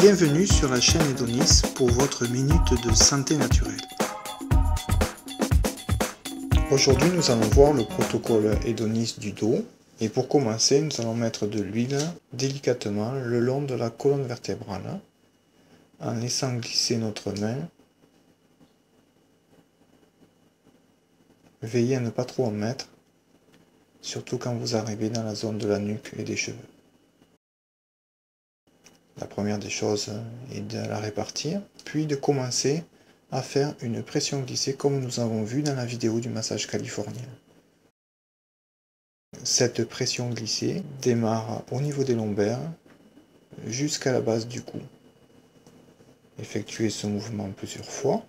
Bienvenue sur la chaîne Edonis pour votre minute de santé naturelle. Aujourd'hui nous allons voir le protocole Edonis du dos. Et pour commencer, nous allons mettre de l'huile délicatement le long de la colonne vertébrale en laissant glisser notre main. Veillez à ne pas trop en mettre, surtout quand vous arrivez dans la zone de la nuque et des cheveux. La première des choses est de la répartir, puis de commencer à faire une pression glissée comme nous avons vu dans la vidéo du massage californien. Cette pression glissée démarre au niveau des lombaires jusqu'à la base du cou. Effectuez ce mouvement plusieurs fois,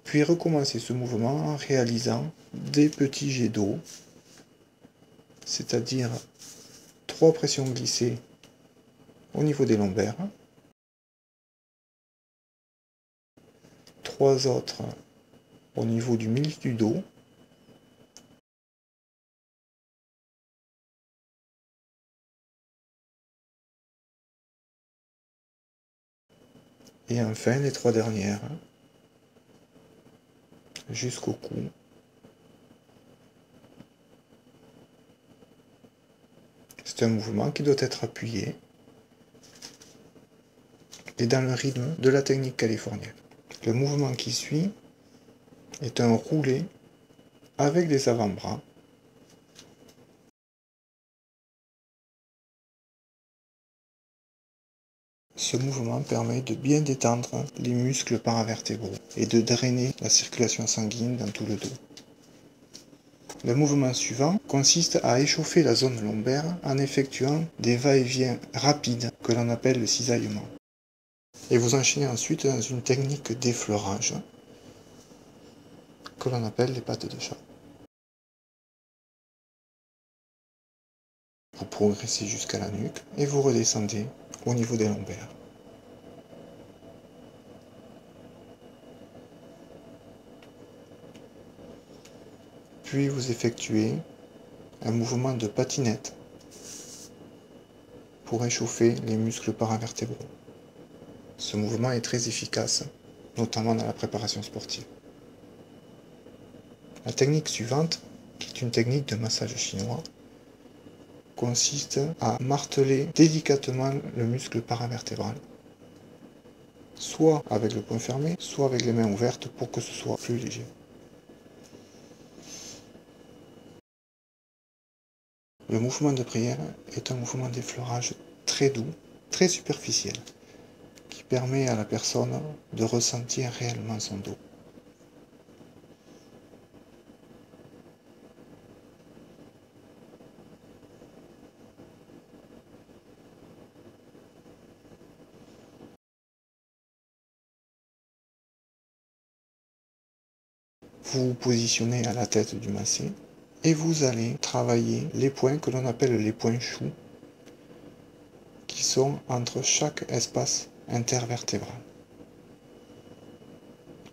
puis recommencez ce mouvement en réalisant des petits jets d'eau, c'est-à-dire 3 pressions glissées au niveau des lombaires, 3 autres au niveau du milieu du dos, et enfin les 3 dernières jusqu'au cou. C'est un mouvement qui doit être appuyé et dans le rythme de la technique californienne. Le mouvement qui suit est un roulé avec les avant-bras. Ce mouvement permet de bien détendre les muscles paravertébraux et de drainer la circulation sanguine dans tout le dos. Le mouvement suivant consiste à échauffer la zone lombaire en effectuant des va-et-vient rapides que l'on appelle le cisaillement. Et vous enchaînez ensuite dans une technique d'effleurage que l'on appelle les pattes de chat. Vous progressez jusqu'à la nuque et vous redescendez au niveau des lombaires. Puis vous effectuez un mouvement de patinette pour échauffer les muscles paravertébraux. Ce mouvement est très efficace, notamment dans la préparation sportive. La technique suivante, qui est une technique de massage chinois, consiste à marteler délicatement le muscle paravertébral, soit avec le poing fermé, soit avec les mains ouvertes pour que ce soit plus léger. Le mouvement de prière est un mouvement d'effleurage très doux, très superficiel, qui permet à la personne de ressentir réellement son dos. Vous vous positionnez à la tête du massé et vous allez travailler les points que l'on appelle les points choux, qui sont entre chaque espace intervertébral.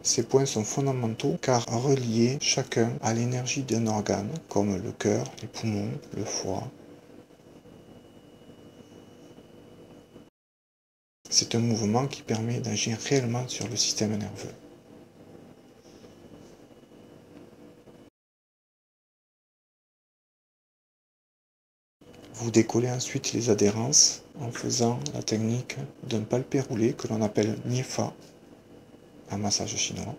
Ces points sont fondamentaux car reliés chacun à l'énergie d'un organe comme le cœur, les poumons, le foie. C'est un mouvement qui permet d'agir réellement sur le système nerveux. Vous décollez ensuite les adhérences en faisant la technique d'un palpé roulé que l'on appelle Niefa, un massage chinois.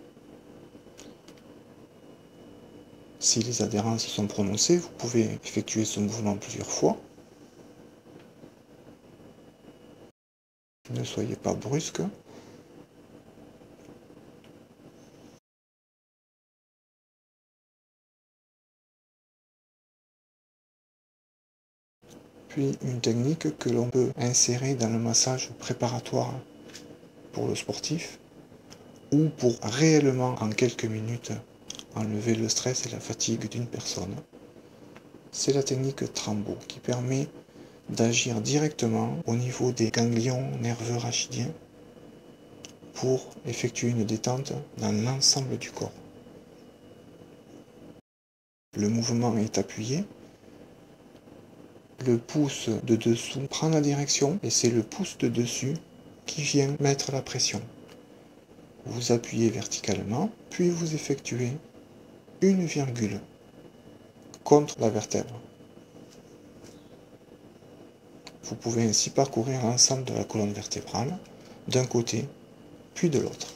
Si les adhérences sont prononcées, vous pouvez effectuer ce mouvement plusieurs fois. Ne soyez pas brusque. Puis une technique que l'on peut insérer dans le massage préparatoire pour le sportif ou pour réellement en quelques minutes enlever le stress et la fatigue d'une personne. C'est la technique Trambo qui permet d'agir directement au niveau des ganglions nerveux rachidiens pour effectuer une détente dans l'ensemble du corps. Le mouvement est appuyé Le pouce de dessous prend la direction et c'est le pouce de dessus qui vient mettre la pression. Vous appuyez verticalement, puis vous effectuez une virgule contre la vertèbre. Vous pouvez ainsi parcourir l'ensemble de la colonne vertébrale, d'un côté, puis de l'autre.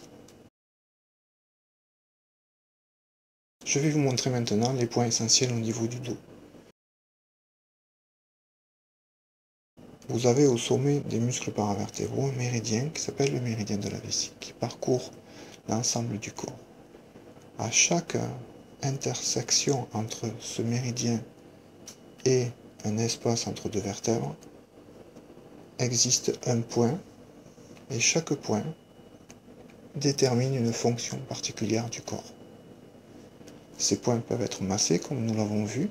Je vais vous montrer maintenant les points essentiels au niveau du dos. Vous avez au sommet des muscles paravertébraux un méridien qui s'appelle le méridien de la vessie, qui parcourt l'ensemble du corps. À chaque intersection entre ce méridien et un espace entre deux vertèbres, existe un point, et chaque point détermine une fonction particulière du corps. Ces points peuvent être massés, comme nous l'avons vu,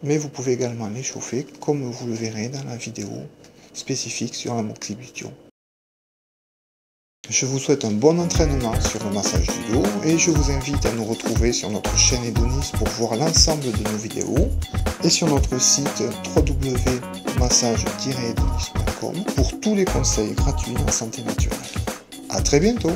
mais vous pouvez également les chauffer, comme vous le verrez dans la vidéo spécifique sur la moxibustion. Je vous souhaite un bon entraînement sur le massage du dos et je vous invite à nous retrouver sur notre chaîne Edonis pour voir l'ensemble de nos vidéos et sur notre site www.massage-edonis.com pour tous les conseils gratuits en santé naturelle. À très bientôt!